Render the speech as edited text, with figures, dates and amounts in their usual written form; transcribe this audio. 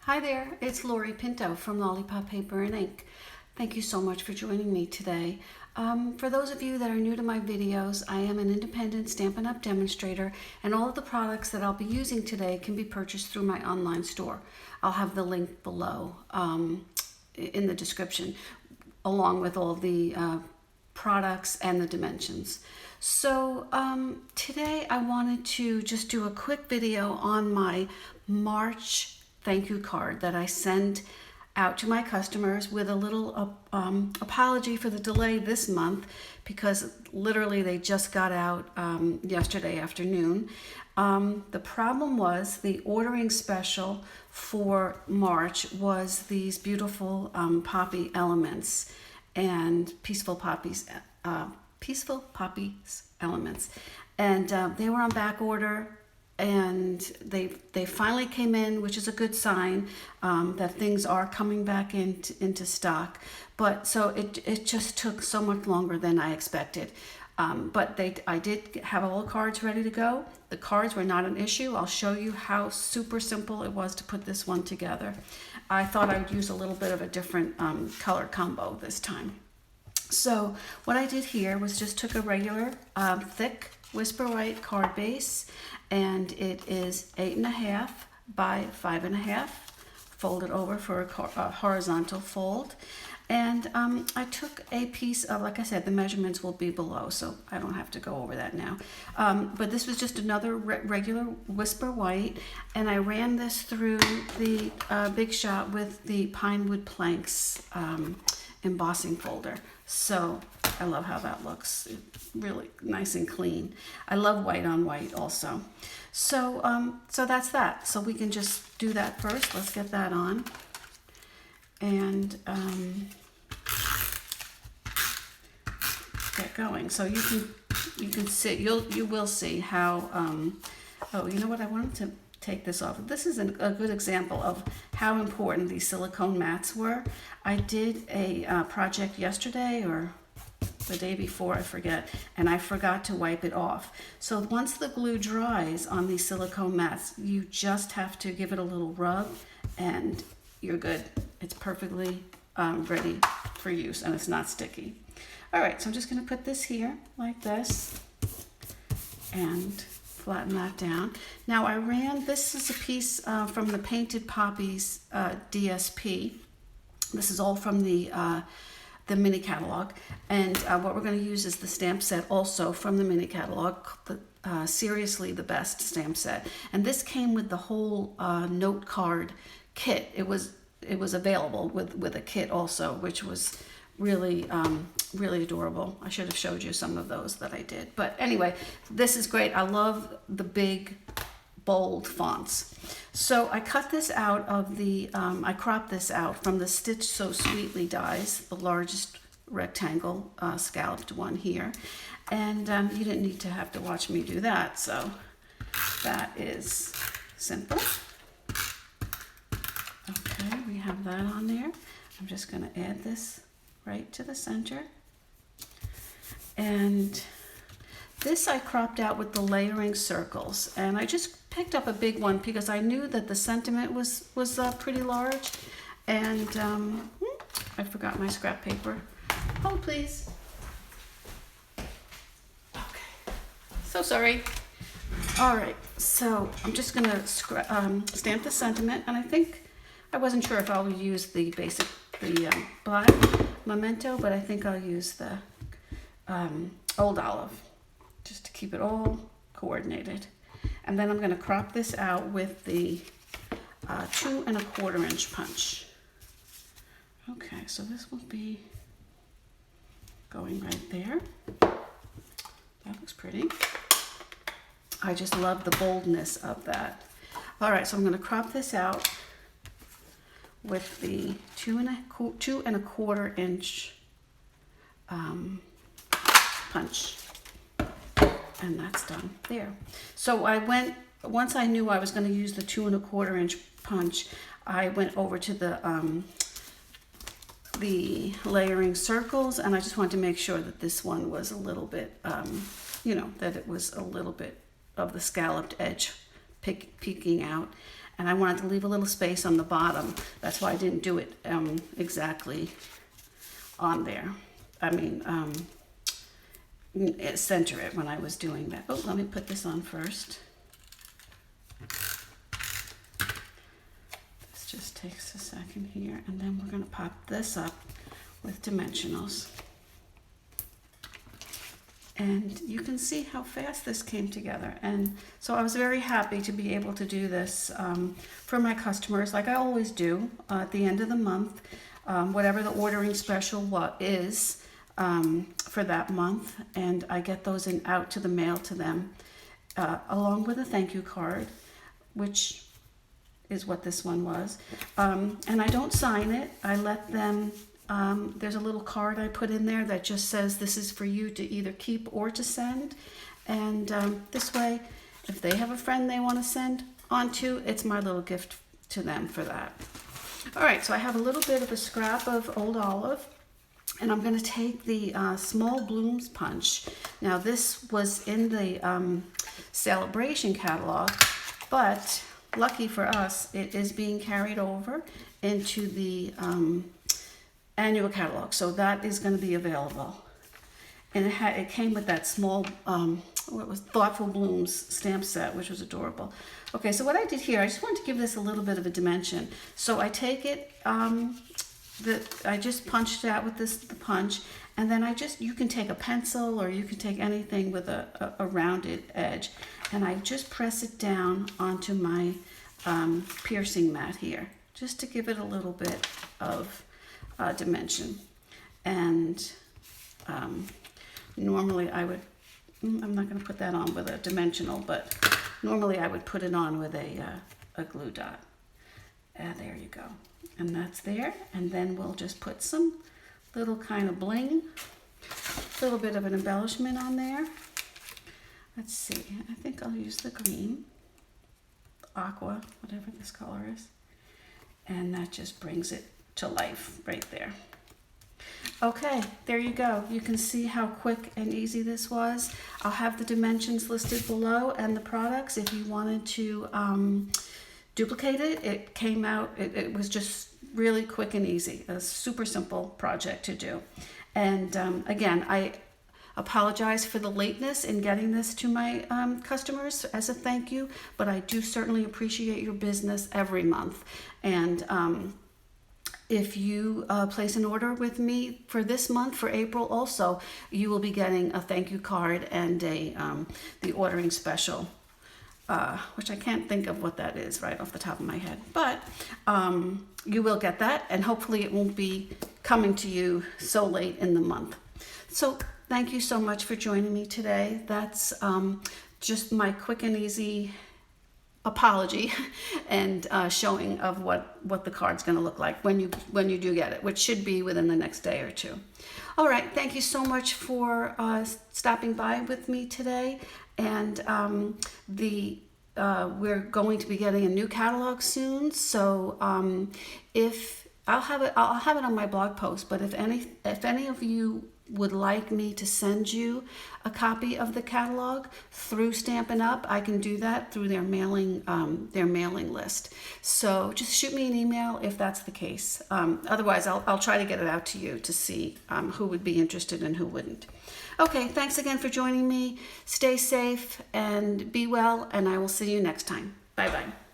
Hi there, it's Lori Pinto from Lollipop Paper and Ink. Thank you so much for joining me today. For those of you that are new to my videos, I am an independent Stampin' Up! Demonstrator, and all of the products that I'll be using today can be purchased through my online store. I'll have the link below in the description, along with all the products and the dimensions. So today I wanted to just do a quick video on my March thank you card that I send out to my customers with a little apology for the delay this month, because literally they just got out yesterday afternoon. The problem was the ordering special for March was these beautiful poppy elements and peaceful poppies elements, and they were on back order. And they finally came in, which is a good sign that things are coming back into stock. But so it just took so much longer than I expected. But I did have all the cards ready to go. The cards were not an issue. I'll show you how super simple it was to put this one together. I thought I would use a little bit of a different color combo this time. So what I did here was just took a regular thick Whisper White card base, and it is 8.5 by 5.5, folded over for a horizontal fold. And I took a piece of, like I said, the measurements will be below, so I don't have to go over that now. But this was just another regular Whisper White, and I ran this through the Big Shot with the Pinewood Planks embossing folder. So I love how that looks. It's really nice and clean. I love white on white also. So so that's that. So we can just do that first. Let's get that on. And get going. So you can see, you will see how oh, you know what, I wanted to take this off. This is a good example of how important these silicone mats were. I did a project yesterday or the day before, I forget, and I forgot to wipe it off. So once the glue dries on these silicone mats, you just have to give it a little rub and you're good. It's perfectly ready for use, and it's not sticky. All right, so I'm just gonna put this here like this and flatten that down. Now I ran, this is a piece from the Painted Poppies DSP. This is all from the mini catalog, and what we're going to use is the stamp set also from the mini catalog, Seriously the Best stamp set. And this came with the whole note card kit. It was available with a kit also, which was really really adorable. I should have showed you some of those that I did, but anyway, this is great. I love the big bold fonts. So I cut this out of the I cropped this out from the Stitch So Sweetly dies, the largest rectangle scalloped one here, and you didn't need to have to watch me do that, so that is simple. Okay, we have that on there. I'm just going to add this right to the center. And this I cropped out with the layering circles, and I just picked up a big one because I knew that the sentiment was pretty large. And I forgot my scrap paper. Hold please. Okay, so sorry. All right, so I'm just gonna stamp the sentiment, and I think I wasn't sure if I would use the black Memento, but I think I'll use the Old Olive, just to keep it all coordinated. And then I'm going to crop this out with the 2 1/4 inch punch. Okay, so this will be going right there. That looks pretty. I just love the boldness of that. All right, so I'm going to crop this out with the 2 1/4 inch punch, and that's done there. So I went, once I knew I was going to use the 2 1/4 inch punch, I went over to the layering circles, and I just wanted to make sure that this one was a little bit, you know, that it was a little bit of the scalloped edge peeking out. and I wanted to leave a little space on the bottom. That's why I didn't do it exactly on there. I mean, center it when I was doing that. Oh, let me put this on first. This just takes a second here, and then we're going to pop this up with dimensionals. And you can see how fast this came together. And so I was very happy to be able to do this for my customers, like I always do at the end of the month, whatever the ordering special is for that month. And I get those out to the mail to them, along with a thank you card, which is what this one was. And I don't sign it. I let them... there's a little card I put in there that just says this is for you to either keep or to send. And this way, if they have a friend they want to send on to, it's my little gift to them for that. All right, so I have a little bit of a scrap of Old Olive, and I'm going to take the Small Blooms Punch. Now, this was in the Celebration catalog, but lucky for us, it is being carried over into the annual catalog, so that is going to be available. And it came with that small what was Thoughtful Blooms stamp set, which was adorable. Okay, so what I did here, I just wanted to give this a little bit of a dimension. So I take it, I just punched it out with the punch, and then you can take a pencil or you can take anything with a rounded edge, and I just press it down onto my piercing mat here, just to give it a little bit of dimension. And normally I would, I'm not going to put that on with a dimensional, but normally I would put it on with a glue dot. There you go. And that's there. And then we'll just put some little kind of bling, a little bit of an embellishment on there. Let's see, I think I'll use the green, aqua, whatever this color is. And that just brings it to life right there. Okay, there you go. You can see how quick and easy this was. I'll have the dimensions listed below and the products. If you wanted to duplicate it, it came out, it was just really quick and easy. A super simple project to do. And again, I apologize for the lateness in getting this to my customers as a thank you, but I do certainly appreciate your business every month. And if you place an order with me for this month, for April also, you will be getting a thank you card and the ordering special, which I can't think of what that is right off the top of my head. But you will get that, and hopefully it won't be coming to you so late in the month. So thank you so much for joining me today. That's just my quick and easy apology and showing of what the card's going to look like when you do get it, which should be within the next day or two. All right, thank you so much for stopping by with me today. And we're going to be getting a new catalog soon, so if I'll have it on my blog post. But if any of you would like me to send you a copy of the catalog through Stampin' Up, I can do that through their mailing list. So just shoot me an email if that's the case. Otherwise, I'll try to get it out to you to see who would be interested and who wouldn't. Okay, thanks again for joining me. Stay safe and be well, and I will see you next time. Bye-bye.